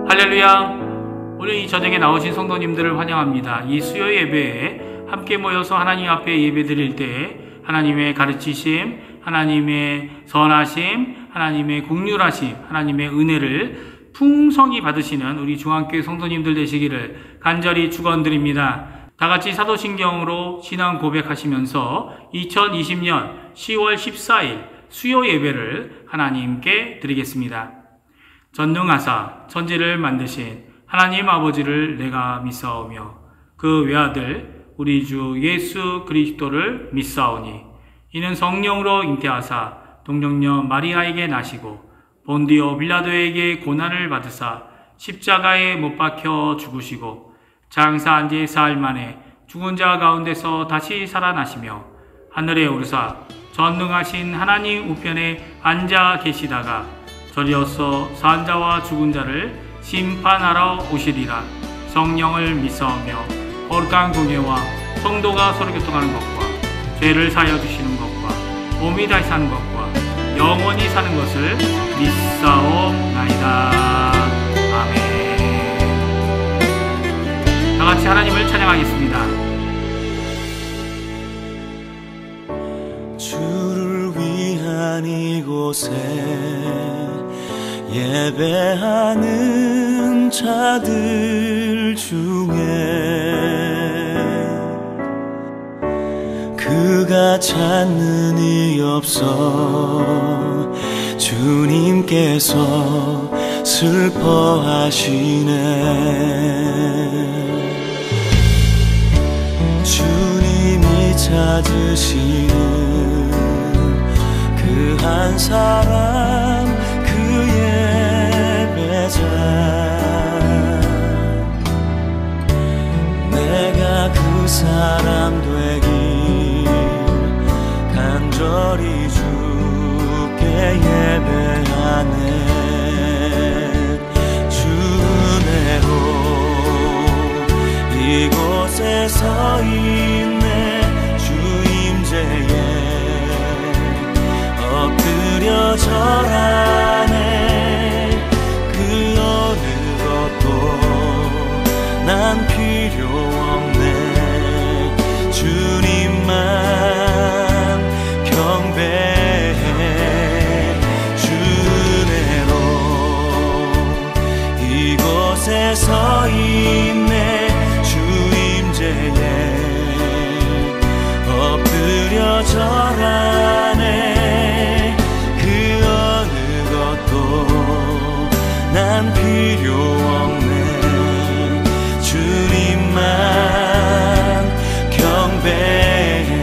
할렐루야! 오늘 이 저녁에 나오신 성도님들을 환영합니다. 이 수요 예배에 함께 모여서 하나님 앞에 예배 드릴 때 하나님의 가르치심, 하나님의 선하심, 하나님의 긍휼하심, 하나님의 은혜를 풍성히 받으시는 우리 중앙교회 성도님들 되시기를 간절히 축원드립니다. 다같이 사도신경으로 신앙 고백하시면서 2020년 10월 14일 수요 예배를 하나님께 드리겠습니다. 전능하사 천지를 만드신 하나님 아버지를 내가 믿사오며 그 외아들 우리 주 예수 그리스도를 믿사오니 이는 성령으로 잉태하사 동정녀 마리아에게 나시고 본디오 빌라도에게 고난을 받으사 십자가에 못 박혀 죽으시고 장사한 지 사흘 만에 죽은 자 가운데서 다시 살아나시며 하늘에 오르사 전능하신 하나님 우편에 앉아 계시다가 저리어서 산 자와 죽은 자를 심판하러 오시리라. 성령을 믿사오며 거룩한 공예와 성도가 서로 교통하는 것과 죄를 사하여 주시는 것과 몸이 다시 사는 것과 영원히 사는 것을 믿사옵나이다. 아멘. 다같이 하나님을 찬양하겠습니다. 주를 위한 이곳에 예배하는 자들 중에 그가 찾는 이 없어 주님께서 슬퍼하시네. 주님이 찾으시는 그 한 사람 내가 그 사람 되길 간절히 주께 예배하네. 주 은혜로 이곳에 서 있네. 주 임재에 엎드려 절하네. 난 필요 없네. 주님만 경배해. 주 은혜로 이곳에 서 있네. 주 임재에 엎드려 절하네. 그 어느 것도 난 필요 없네. 주님만 경배해.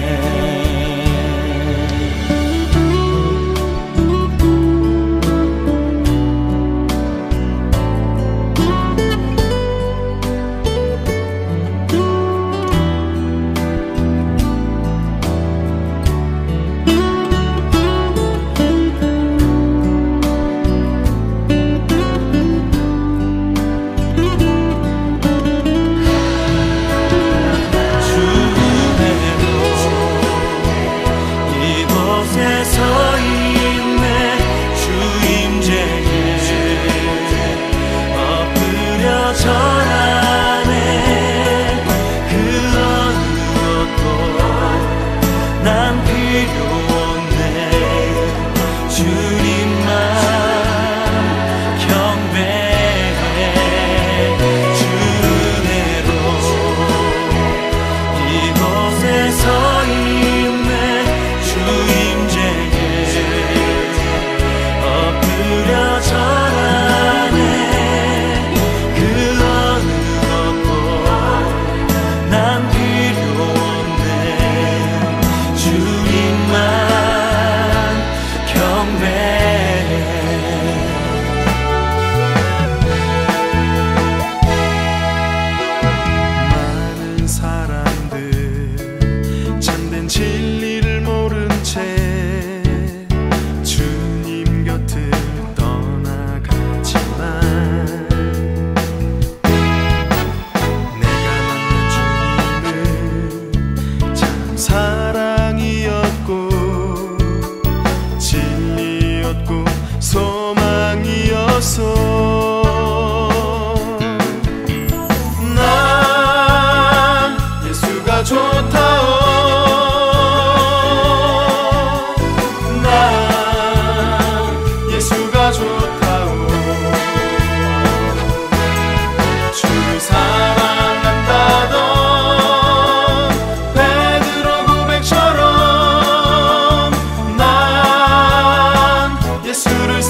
소망이었어.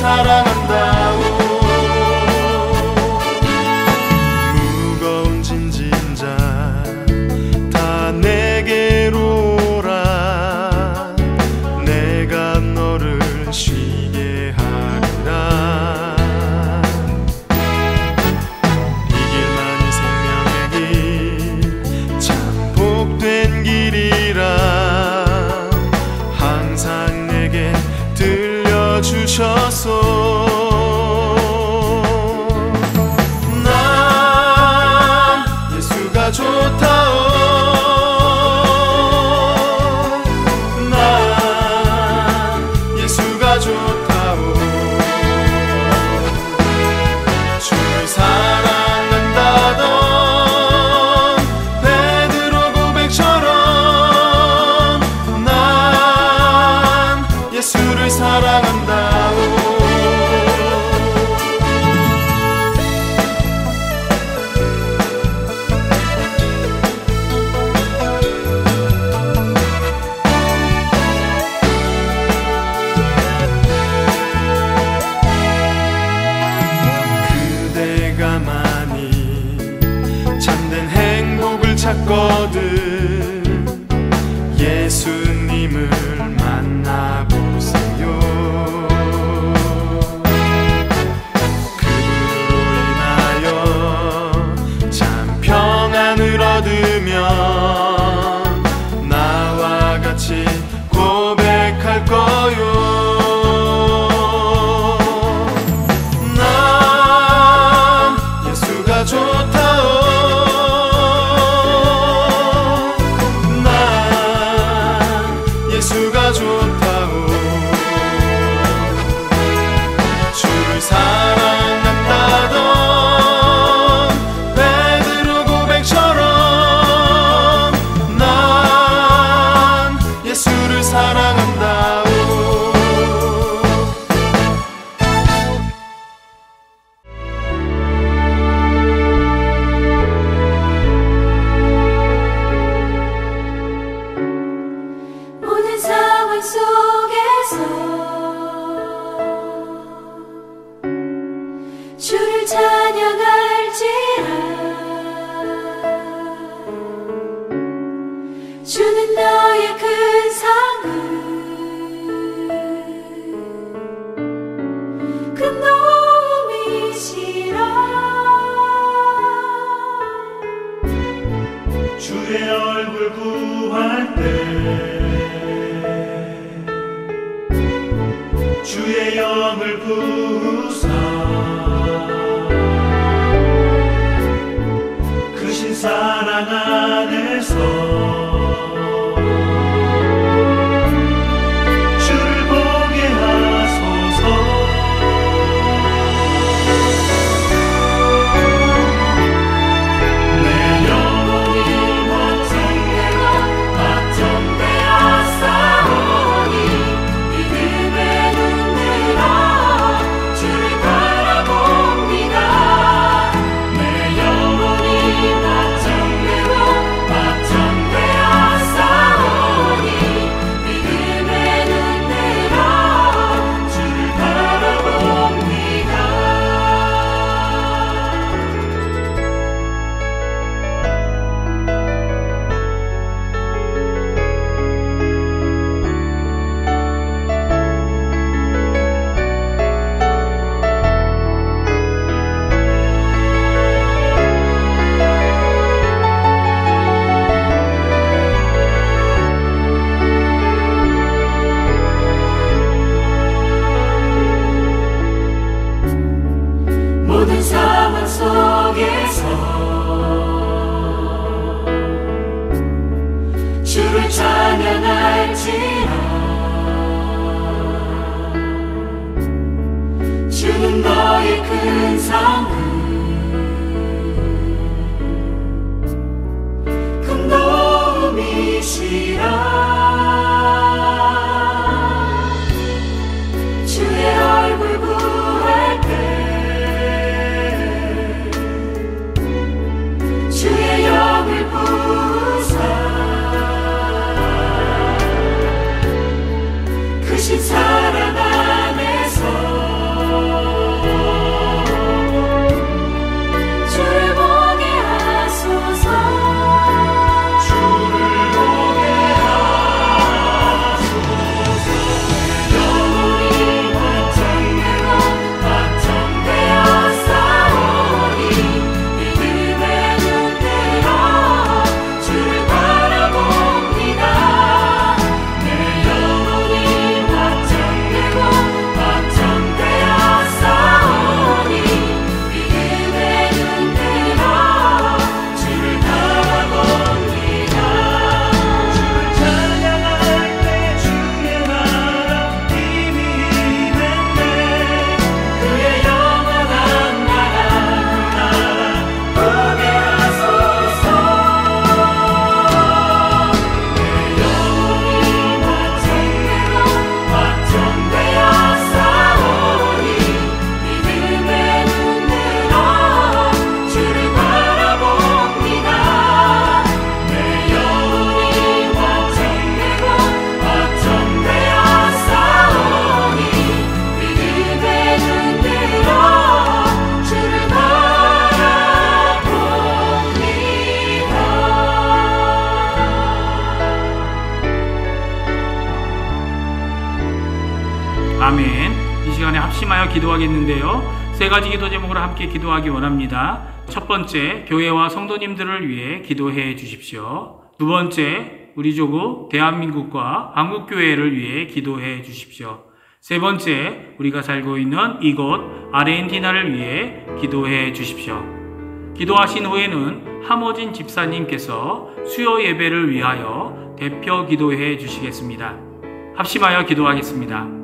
사랑한다오. 무거운 짐진 자 다 내게로 오라. 내가 너를 쉬게 하리라. 이 길만이 생명의 길, 참 복된 길이라. 항상 내게 들려주셨소. 난 예수가 좋다오. 난 예수가 좋다오. 주를 사랑한다던 베드로 고백처럼 난 예수를 사랑한다오. 그대가 많이 참된 행복을 찾거든 예수님을 만나보세요. 그분으로 인하여 참 평안을 얻으면 나와 같이 고백할 거요. 난 예수가 좋다오. 난 예수가 좋다오. 주를 사랑한다던 베드로 고백처럼 난 예수를 사랑한다오. 모든 상황 속에서 주를 찬양할지라. 주는 너의 큰 상을 큰 도움이시라. 주의 얼굴 구할 때 주의 영을 부으사 크신 사랑 안에서 주를 보게 하소서. 내 영혼이 걱정되었사오니 믿음의 눈 들어 주를 바라봅니다. 내 영혼이 걱정되었사오니 아멘. 이 시간에 합심하여 기도하겠는데요. 세 가지 기도 제목으로 함께 기도하기 원합니다. 첫 번째, 교회와 성도님들을 위해 기도해 주십시오. 두 번째, 우리 조국 대한민국과 한국교회를 위해 기도해 주십시오. 세 번째, 우리가 살고 있는 이곳 아르헨티나를 위해 기도해 주십시오. 기도하신 후에는 함어진 집사님께서 수요 예배를 위하여 대표 기도해 주시겠습니다. 합심하여 기도하겠습니다.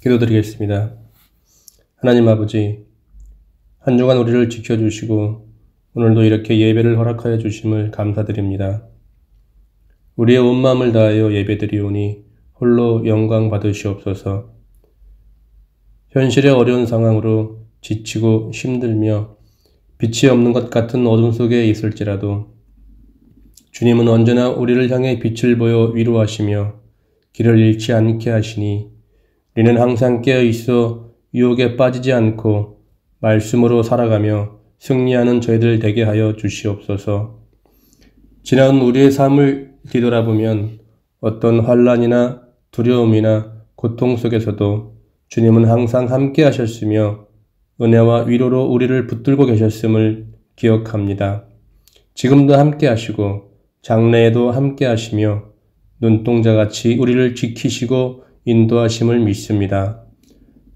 기도드리겠습니다. 하나님 아버지, 한 주간 우리를 지켜주시고 오늘도 이렇게 예배를 허락하여 주심을 감사드립니다. 우리의 온 마음을 다하여 예배드리오니 홀로 영광 받으시옵소서. 현실의 어려운 상황으로 지치고 힘들며 빛이 없는 것 같은 어둠 속에 있을지라도 주님은 언제나 우리를 향해 빛을 보여 위로하시며 길을 잃지 않게 하시니 우리는 항상 깨어있어 유혹에 빠지지 않고 말씀으로 살아가며 승리하는 저희들 되게 하여 주시옵소서. 지나온 우리의 삶을 뒤돌아보면 어떤 환난이나 두려움이나 고통 속에서도 주님은 항상 함께 하셨으며 은혜와 위로로 우리를 붙들고 계셨음을 기억합니다. 지금도 함께 하시고 장래에도 함께 하시며 눈동자같이 우리를 지키시고 인도하심을 믿습니다.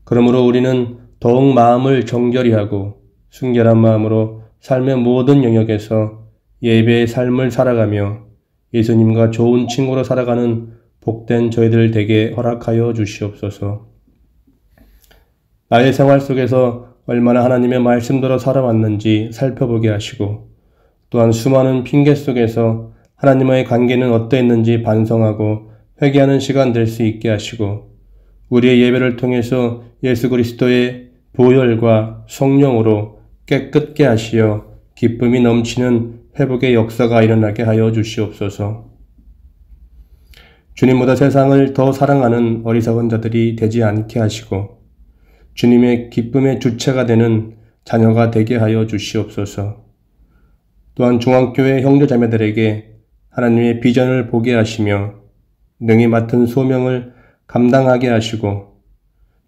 그러므로 우리는 더욱 마음을 정결히 하고 순결한 마음으로 삶의 모든 영역에서 예배의 삶을 살아가며 예수님과 좋은 친구로 살아가는 복된 저희들 되게 허락하여 주시옵소서. 나의 생활 속에서 얼마나 하나님의 말씀대로 살아왔는지 살펴보게 하시고 또한 수많은 핑계 속에서 하나님과의 관계는 어떠했는지 반성하고 회개하는 시간 될 수 있게 하시고 우리의 예배를 통해서 예수 그리스도의 보혈과 성령으로 깨끗게 하시어 기쁨이 넘치는 회복의 역사가 일어나게 하여 주시옵소서. 주님보다 세상을 더 사랑하는 어리석은 자들이 되지 않게 하시고 주님의 기쁨의 주체가 되는 자녀가 되게 하여 주시옵소서. 또한 중앙교회 형제자매들에게 하나님의 비전을 보게 하시며 능히 맡은 소명을 감당하게 하시고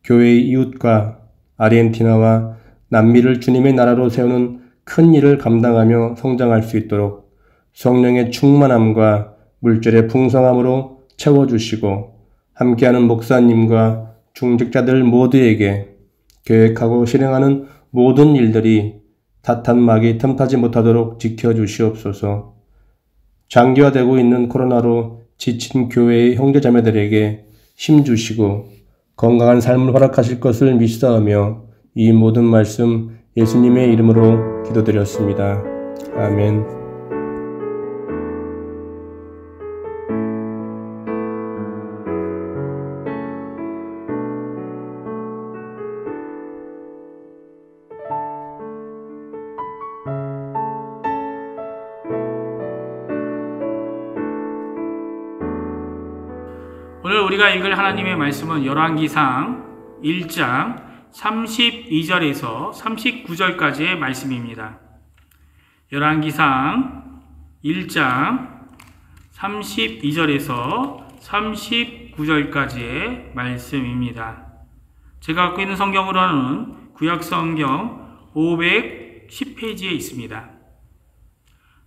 교회의 이웃과 아르헨티나와 남미를 주님의 나라로 세우는 큰 일을 감당하며 성장할 수 있도록 성령의 충만함과 물질의 풍성함으로 채워주시고 함께하는 목사님과 중직자들 모두에게 계획하고 실행하는 모든 일들이 사탄 마귀 틈타지 못하도록 지켜주시옵소서. 장기화되고 있는 코로나로 지친 교회의 형제자매들에게 힘주시고 건강한 삶을 허락하실 것을 믿사오며 이 모든 말씀 예수님의 이름으로 기도드렸습니다. 아멘. 오늘 우리가 읽을 하나님의 말씀은 열왕기상 1장 32절에서 39절까지의 말씀입니다. 열왕기상 1장 32절에서 39절까지의 말씀입니다. 제가 갖고 있는 성경으로는 구약성경 510페이지에 있습니다.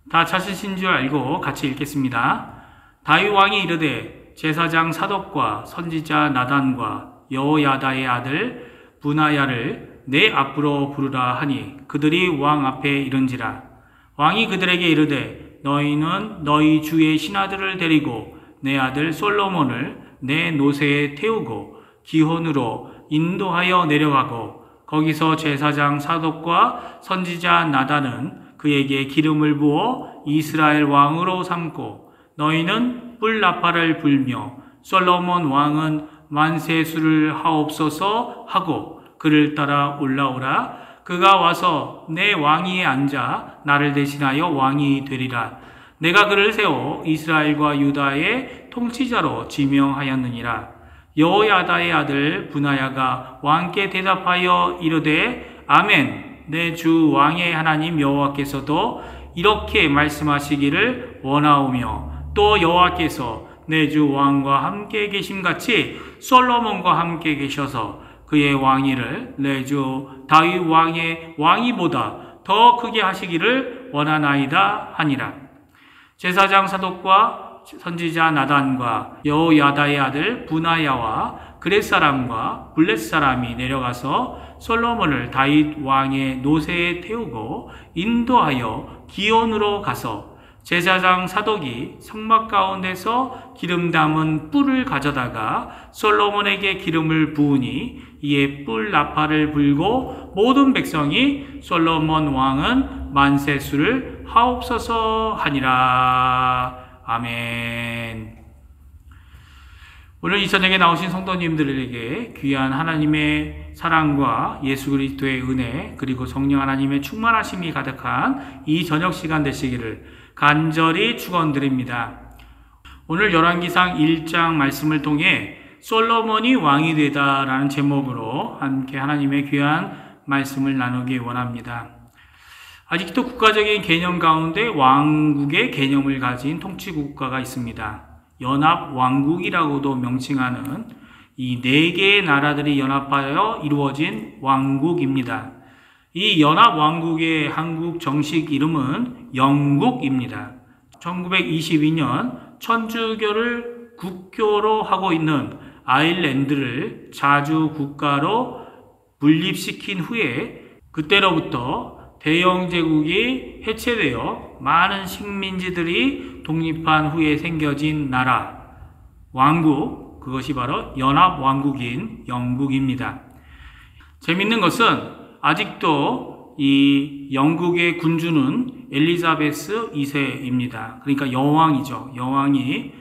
다 찾으신 줄 알고 같이 읽겠습니다. 다윗 왕이 이르되 제사장 사독과 선지자 나단과 여호야다의 아들 브나야를 내 앞으로 부르라 하니 그들이 왕 앞에 이른지라. 왕이 그들에게 이르되 너희는 너희 주의 신하들을 데리고 내 아들 솔로몬을 내 노새에 태우고 기혼으로 인도하여 내려가고 거기서 제사장 사독과 선지자 나단은 그에게 기름을 부어 이스라엘 왕으로 삼고 너희는 뿔나팔을 불며 솔로몬 왕은 만세수를 하옵소서 하고 그를 따라 올라오라. 그가 와서 내 왕위에 앉아 나를 대신하여 왕이 되리라. 내가 그를 세워 이스라엘과 유다의 통치자로 지명하였느니라. 여호야다의 아들 브나야가 왕께 대답하여 이르되 아멘. 내 주 왕의 하나님 여호와께서도 이렇게 말씀하시기를 원하오며 또 여호와께서 내 주 왕과 함께 계심같이 솔로몬과 함께 계셔서 그의 왕위를 내 주 다윗 왕의 왕위보다 더 크게 하시기를 원하나이다 하니라. 제사장 사독과 선지자 나단과 여호야다의 아들 브나야와 그렛 사람과 블렛 사람이 내려가서 솔로몬을 다윗 왕의 노새에 태우고 인도하여 기온으로 가서 제사장 사독이 성막 가운데서 기름 담은 뿔을 가져다가 솔로몬에게 기름을 부으니 이에 뿔 나팔을 불고 모든 백성이 솔로몬 왕은 만세수를 하옵소서 하니라. 아멘. 오늘 이 저녁에 나오신 성도님들에게 귀한 하나님의 사랑과 예수 그리스도의 은혜 그리고 성령 하나님의 충만하심이 가득한 이 저녁 시간 되시기를 간절히 축원드립니다. 오늘 열왕기상 1장 말씀을 통해 솔로몬이 왕이 되다라는 제목으로 함께 하나님의 귀한 말씀을 나누기 원합니다. 아직도 국가적인 개념 가운데 왕국의 개념을 가진 통치국가가 있습니다. 연합왕국이라고도 명칭하는 이 4개의 나라들이 연합하여 이루어진 왕국입니다. 이 연합왕국의 한국 정식 이름은 영국입니다. 1922년 천주교를 국교로 하고 있는 아일랜드를 자주 국가로 분립시킨 후에 그때로부터 대영 제국이 해체되어 많은 식민지들이 독립한 후에 생겨진 나라, 왕국, 그것이 바로 연합왕국인 영국입니다. 재밌는 것은 아직도 이 영국의 군주는 엘리자베스 2세입니다. 그러니까 여왕이죠. 여왕이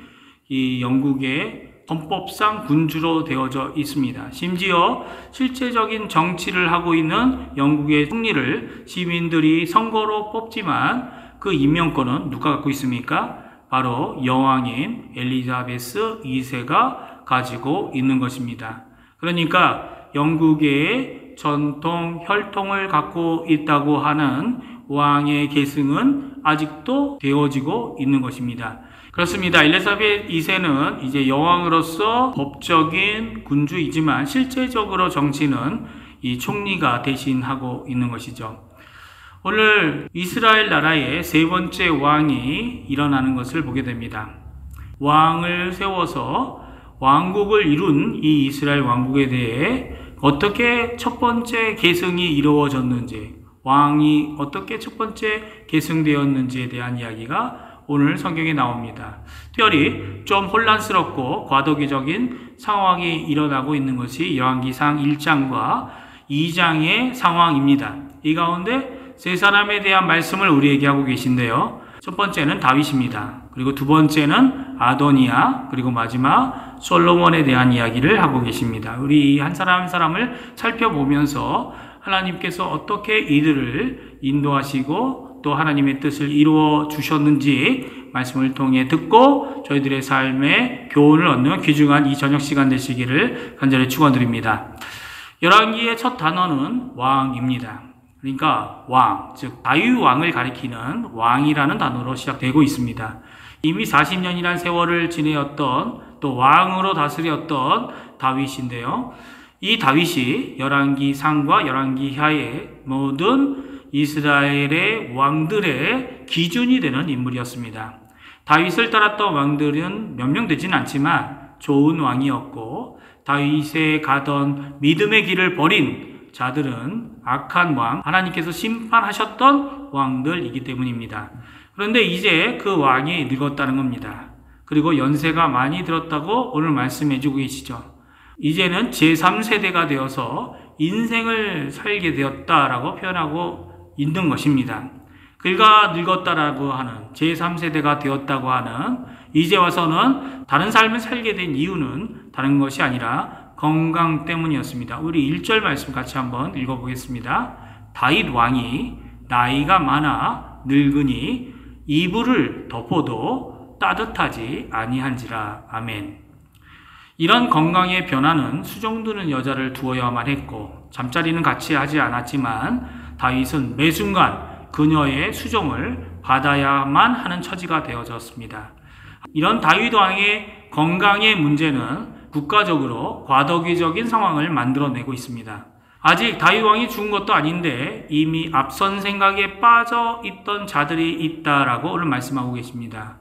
이 영국의 헌법상 군주로 되어져 있습니다. 심지어 실제적인 정치를 하고 있는 영국의 총리를 시민들이 선거로 뽑지만 그 임명권은 누가 갖고 있습니까? 바로 여왕인 엘리자베스 2세가 가지고 있는 것입니다. 그러니까 영국의 전통 혈통을 갖고 있다고 하는 왕의 계승은 아직도 되어지고 있는 것입니다. 그렇습니다. 엘리자베스 2세는 이제 여왕으로서 법적인 군주이지만 실제적으로 정치는 이 총리가 대신하고 있는 것이죠. 오늘 이스라엘 나라의 3번째 왕이 일어나는 것을 보게 됩니다. 왕을 세워서 왕국을 이룬 이 이스라엘 왕국에 대해 어떻게 첫 번째 계승이 이루어졌는지, 왕이 어떻게 첫 번째 계승되었는지에 대한 이야기가 오늘 성경에 나옵니다. 특별히 좀 혼란스럽고 과도기적인 상황이 일어나고 있는 것이 열왕기상 1장과 2장의 상황입니다. 이 가운데 세 사람에 대한 말씀을 우리에게 하고 계신데요. 첫 번째는 다윗입니다. 그리고 두 번째는 아도니아, 그리고 마지막 솔로몬에 대한 이야기를 하고 계십니다. 우리 한 사람 한 사람을 살펴보면서 하나님께서 어떻게 이들을 인도하시고 또 하나님의 뜻을 이루어 주셨는지 말씀을 통해 듣고 저희들의 삶에 교훈을 얻는 귀중한 이 저녁 시간 되시기를 간절히 축원드립니다. 열왕기의 첫 단어는 왕입니다. 그러니까 왕, 즉 다윗 왕을 가리키는 왕이라는 단어로 시작되고 있습니다. 이미 40년이란 세월을 지내었던 또 왕으로 다스렸던 다윗인데요. 이 다윗이 열왕기 상과 열왕기 하의 모든 이스라엘의 왕들의 기준이 되는 인물이었습니다. 다윗을 따랐던 왕들은 몇 명 되지는 않지만 좋은 왕이었고 다윗에 가던 믿음의 길을 버린 자들은 악한 왕, 하나님께서 심판하셨던 왕들이기 때문입니다. 그런데 이제 그 왕이 늙었다는 겁니다. 그리고 연세가 많이 들었다고 오늘 말씀해주고 계시죠. 이제는 제3세대가 되어서 인생을 살게 되었다라고 표현하고 있는 것입니다. 그가 늙었다라고 하는 제3세대가 되었다고 하는 이제 와서는 다른 삶을 살게 된 이유는 다른 것이 아니라 건강 때문이었습니다. 우리 1절 말씀 같이 한번 읽어보겠습니다. 다윗 왕이 나이가 많아 늙으니 이불을 덮어도 따뜻하지 아니한지라. 아멘. 이런 건강의 변화는 수종드는 여자를 두어야만 했고 잠자리는 같이 하지 않았지만 다윗은 매 순간 그녀의 수종을 받아야만 하는 처지가 되어졌습니다. 이런 다윗 왕의 건강의 문제는 국가적으로 과도기적인 상황을 만들어내고 있습니다. 아직 다윗 왕이 죽은 것도 아닌데 이미 앞선 생각에 빠져 있던 자들이 있다라고 오늘 말씀하고 계십니다.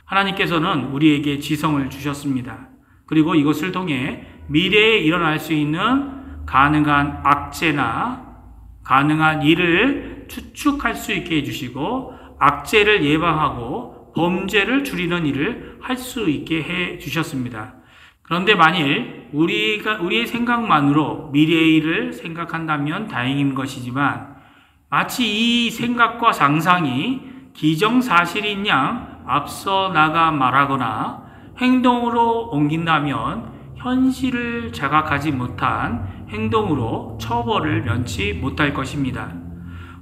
하나님께서는 우리에게 지성을 주셨습니다. 그리고 이것을 통해 미래에 일어날 수 있는 가능한 악재나 가능한 일을 추측할 수 있게 해주시고 악재를 예방하고 범죄를 줄이는 일을 할 수 있게 해주셨습니다. 그런데 만일 우리의 생각만으로 미래의 일을 생각한다면 다행인 것이지만 마치 이 생각과 상상이 기정사실인 양 앞서 나가 말하거나 행동으로 옮긴다면 현실을 자각하지 못한 행동으로 처벌을 면치 못할 것입니다.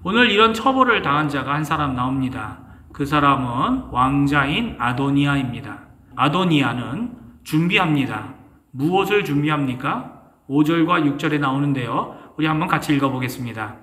오늘 이런 처벌을 당한 자가 한 사람 나옵니다. 그 사람은 왕자인 아도니아입니다. 아도니아는 준비합니다. 무엇을 준비합니까? 5절과 6절에 나오는데요. 우리 한번 같이 읽어보겠습니다.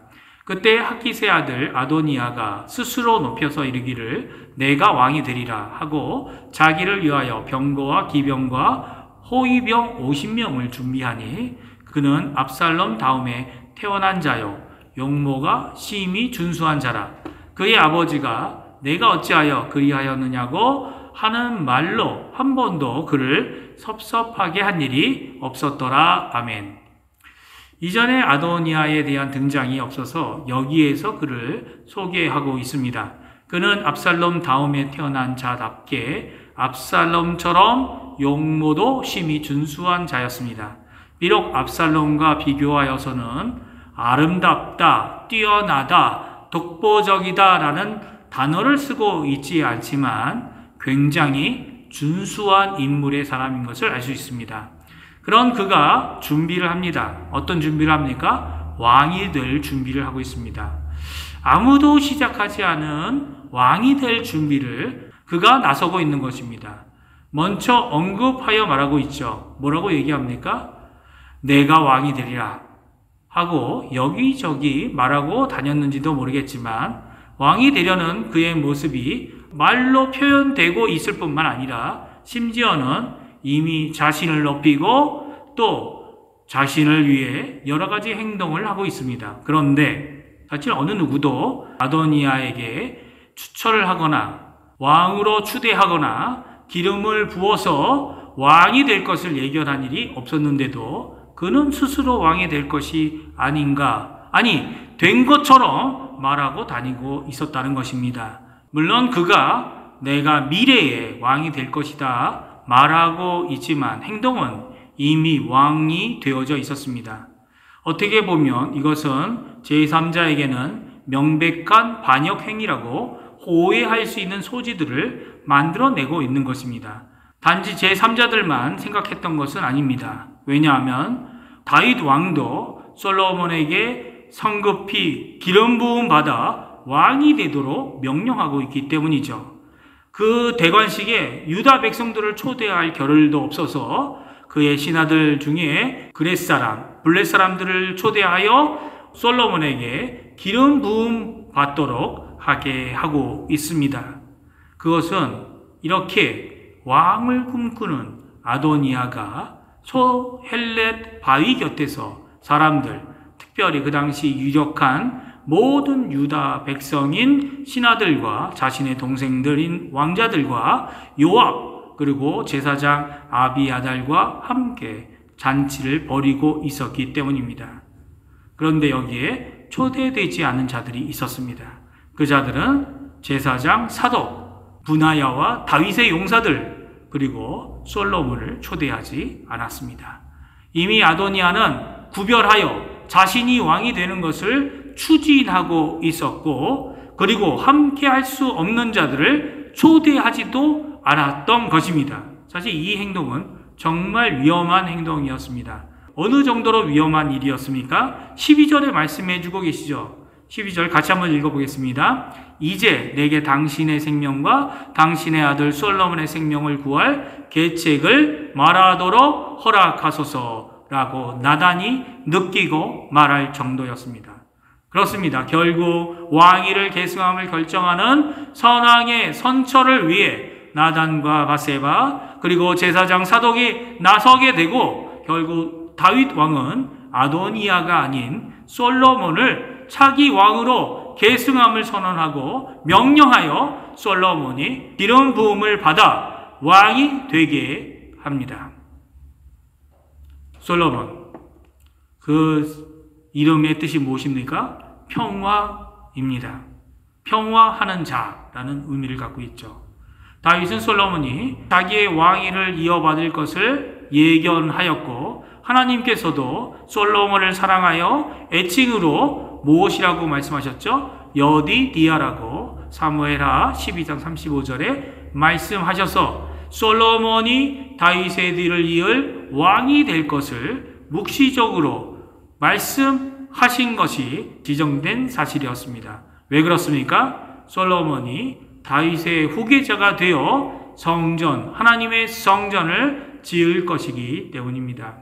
그때 학기세 아들 아도니아가 스스로 높여서 이르기를 내가 왕이 되리라 하고 자기를 위하여 병거와 기병과 호위병 50명을 준비하니 그는 압살롬 다음에 태어난 자요 용모가 심히 준수한 자라. 그의 아버지가 내가 어찌하여 그리하였느냐고 하는 말로 한 번도 그를 섭섭하게 한 일이 없었더라. 아멘. 이전에 아도니아에 대한 등장이 없어서 여기에서 그를 소개하고 있습니다. 그는 압살롬 다음에 태어난 자답게 압살롬처럼 용모도 심히 준수한 자였습니다. 비록 압살롬과 비교하여서는 아름답다, 뛰어나다, 독보적이다 라는 단어를 쓰고 있지 않지만 굉장히 준수한 인물의 사람인 것을 알 수 있습니다. 그런 그가 준비를 합니다. 어떤 준비를 합니까? 왕이 될 준비를 하고 있습니다. 아무도 시작하지 않은 왕이 될 준비를 그가 나서고 있는 것입니다. 먼저 언급하여 말하고 있죠. 뭐라고 얘기합니까? 내가 왕이 되리라 하고 여기저기 말하고 다녔는지도 모르겠지만 왕이 되려는 그의 모습이 말로 표현되고 있을 뿐만 아니라 심지어는 이미 자신을 높이고 또 자신을 위해 여러 가지 행동을 하고 있습니다. 그런데 사실 어느 누구도 아도니아에게 추천을 하거나 왕으로 추대하거나 기름을 부어서 왕이 될 것을 예견한 일이 없었는데도 그는 스스로 왕이 될 것이 아닌가, 아니 된 것처럼 말하고 다니고 있었다는 것입니다. 물론 그가 내가 미래에 왕이 될 것이다 말하고 있지만 행동은 이미 왕이 되어져 있었습니다. 어떻게 보면 이것은 제3자에게는 명백한 반역 행위라고 오해할 수 있는 소지들을 만들어내고 있는 것입니다. 단지 제3자들만 생각했던 것은 아닙니다. 왜냐하면 다윗 왕도 솔로몬에게 성급히 기름 부음 받아 왕이 되도록 명령하고 있기 때문이죠. 그 대관식에 유다 백성들을 초대할 겨를도 없어서 그의 신하들 중에 그렛 사람, 블렛 사람들을 초대하여 솔로몬에게 기름 부음 받도록 하게 하고 있습니다. 그것은 이렇게 왕을 꿈꾸는 아도니아가 소헬렛 바위 곁에서 사람들, 특별히 그 당시 유력한 모든 유다 백성인 신하들과 자신의 동생들인 왕자들과 요압 그리고 제사장 아비아달과 함께 잔치를 벌이고 있었기 때문입니다. 그런데 여기에 초대되지 않은 자들이 있었습니다. 그 자들은 제사장 사독, 분하야와 다윗의 용사들, 그리고 솔로몬을 초대하지 않았습니다. 이미 아도니아는 구별하여 자신이 왕이 되는 것을 추진하고 있었고, 그리고 함께 할 수 없는 자들을 초대하지도 않았던 것입니다. 사실 이 행동은 정말 위험한 행동이었습니다. 어느 정도로 위험한 일이었습니까? 12절에 말씀해 주고 계시죠. 12절 같이 한번 읽어보겠습니다. 이제 내게 당신의 생명과 당신의 아들 솔로몬의 생명을 구할 계책을 말하도록 허락하소서라고 나단이 느끼고 말할 정도였습니다. 그렇습니다. 결국 왕위를 계승함을 결정하는 선왕의 선처를 위해 나단과 바세바 그리고 제사장 사독이 나서게 되고, 결국 다윗 왕은 아도니아가 아닌 솔로몬을 차기 왕으로 계승함을 선언하고 명령하여 솔로몬이 기름 부음을 받아 왕이 되게 합니다. 솔로몬, 그 이름의 뜻이 무엇입니까? 평화입니다. 평화하는 자라는 의미를 갖고 있죠. 다윗은 솔로몬이 자기의 왕위를 이어받을 것을 예견하였고, 하나님께서도 솔로몬을 사랑하여 애칭으로 무엇이라고 말씀하셨죠? 여디디아라고 사무엘하 12장 35절에 말씀하셔서 솔로몬이 다윗의 뒤를 이을 왕이 될 것을 묵시적으로 말씀하신 것이 지정된 사실이었습니다. 왜 그렇습니까? 솔로몬이 다윗의 후계자가 되어 성전, 하나님의 성전을 지을 것이기 때문입니다.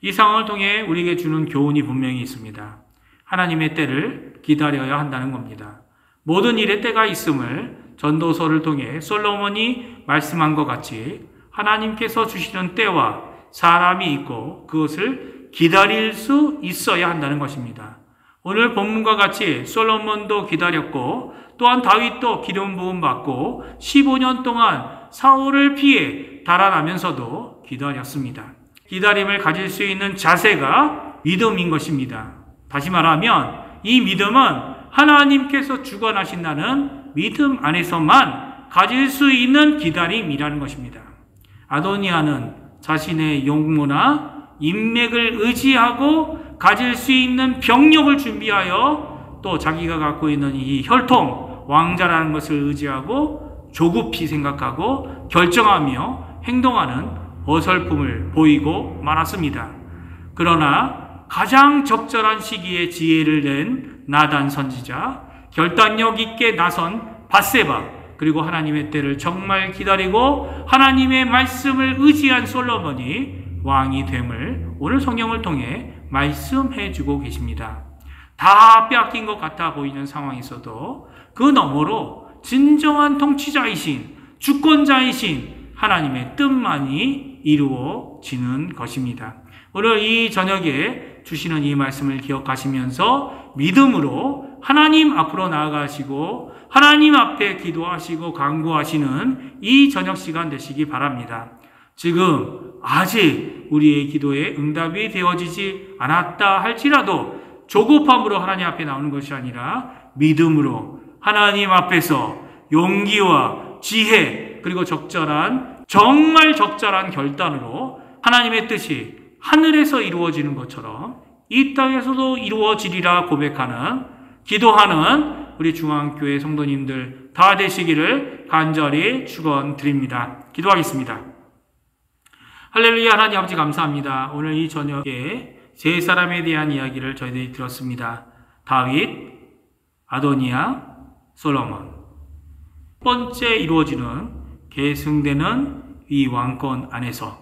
이 상황을 통해 우리에게 주는 교훈이 분명히 있습니다. 하나님의 때를 기다려야 한다는 겁니다. 모든 일에 때가 있음을 전도서를 통해 솔로몬이 말씀한 것 같이 하나님께서 주시는 때와 사람이 있고 그것을 기다릴 수 있어야 한다는 것입니다. 오늘 본문과 같이 솔로몬도 기다렸고, 또한 다윗도 기름 부음 받고 15년 동안 사울을 피해 달아나면서도 기다렸습니다. 기다림을 가질 수 있는 자세가 믿음인 것입니다. 다시 말하면 이 믿음은 하나님께서 주관하신다는 믿음 안에서만 가질 수 있는 기다림이라는 것입니다. 아도니아는 자신의 용모나 인맥을 의지하고 가질 수 있는 병력을 준비하여 또 자기가 갖고 있는 이 혈통, 왕자라는 것을 의지하고 조급히 생각하고 결정하며 행동하는 어설픔을 보이고 말았습니다. 그러나 가장 적절한 시기에 지혜를 낸 나단 선지자, 결단력 있게 나선 바세바, 그리고 하나님의 때를 정말 기다리고 하나님의 말씀을 의지한 솔로몬이 왕이 됨을 오늘 성경을 통해 말씀해 주고 계십니다. 다 빼앗긴 것 같아 보이는 상황에서도 그 너머로 진정한 통치자이신, 주권자이신 하나님의 뜻만이 이루어지는 것입니다. 오늘 이 저녁에 주시는 이 말씀을 기억하시면서 믿음으로 하나님 앞으로 나아가시고 하나님 앞에 기도하시고 간구하시는 이 저녁 시간 되시기 바랍니다. 지금 아직 우리의 기도에 응답이 되어지지 않았다 할지라도 조급함으로 하나님 앞에 나오는 것이 아니라 믿음으로 하나님 앞에서 용기와 지혜 그리고 정말 적절한 결단으로 하나님의 뜻이 하늘에서 이루어지는 것처럼 이 땅에서도 이루어지리라 고백하는, 기도하는 우리 중앙교회 성도님들 다 되시기를 간절히 축원드립니다. 기도하겠습니다. 할렐루야. 하나님 아버지 감사합니다. 오늘 이 저녁에 세 사람에 대한 이야기를 저희들이 들었습니다. 다윗, 아도니아, 솔로몬. 첫 번째 이루어지는 계승되는 이 왕권 안에서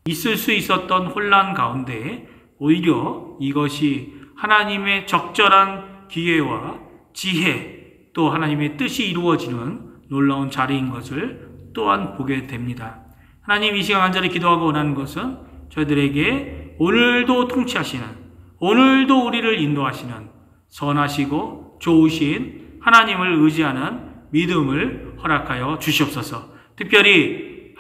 있을 수 있었던 혼란 가운데 오히려 이것이 하나님의 적절한 기회와 지혜, 또 하나님의 뜻이 이루어지는 놀라운 자리인 것을 또한 보게 됩니다. 하나님, 이 시간 간절히 기도하고 원하는 것은 저희들에게 오늘도 통치하시는, 오늘도 우리를 인도하시는 선하시고 좋으신 하나님을 의지하는 믿음을 허락하여 주시옵소서. 특별히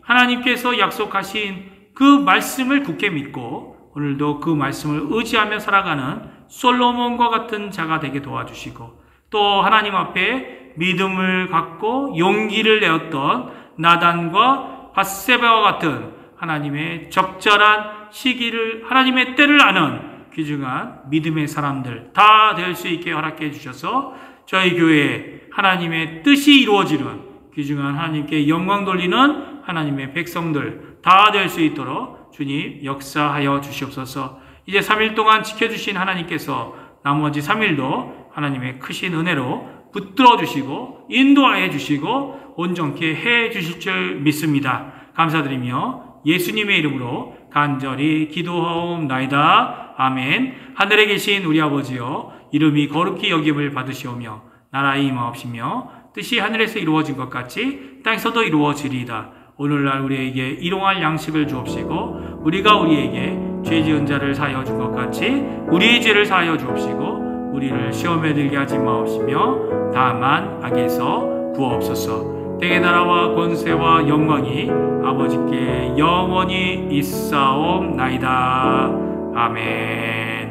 하나님께서 약속하신 그 말씀을 굳게 믿고 오늘도 그 말씀을 의지하며 살아가는 솔로몬과 같은 자가 되게 도와주시고, 또 하나님 앞에 믿음을 갖고 용기를 내었던 나단과 밧세바와 같은 하나님의 적절한 시기를, 하나님의 때를 아는 귀중한 믿음의 사람들 다 될 수 있게 허락해 주셔서 저희 교회에 하나님의 뜻이 이루어지는 귀중한 하나님께 영광 돌리는 하나님의 백성들 다 될 수 있도록 주님 역사하여 주시옵소서. 이제 3일 동안 지켜주신 하나님께서 나머지 3일도 하나님의 크신 은혜로 붙들어 주시고 인도하여 주시고 온전케 해 주실 줄 믿습니다. 감사드리며 예수님의 이름으로 간절히 기도하옵나이다. 아멘. 하늘에 계신 우리 아버지여, 이름이 거룩히 여김을 받으시오며 나라의 임하옵시며 뜻이 하늘에서 이루어진 것 같이 땅에서도 이루어지리이다. 오늘날 우리에게 일용할 양식을 주옵시고 우리가 우리에게 죄 지은 자를 사하여 준 것 같이 우리의 죄를 사하여 주옵시고 우리를 시험에 들게 하지 마옵시며 다만 악에서 구하옵소서. 땅의 나라와 권세와 영광이 아버지께 영원히 있사옵나이다. 아멘.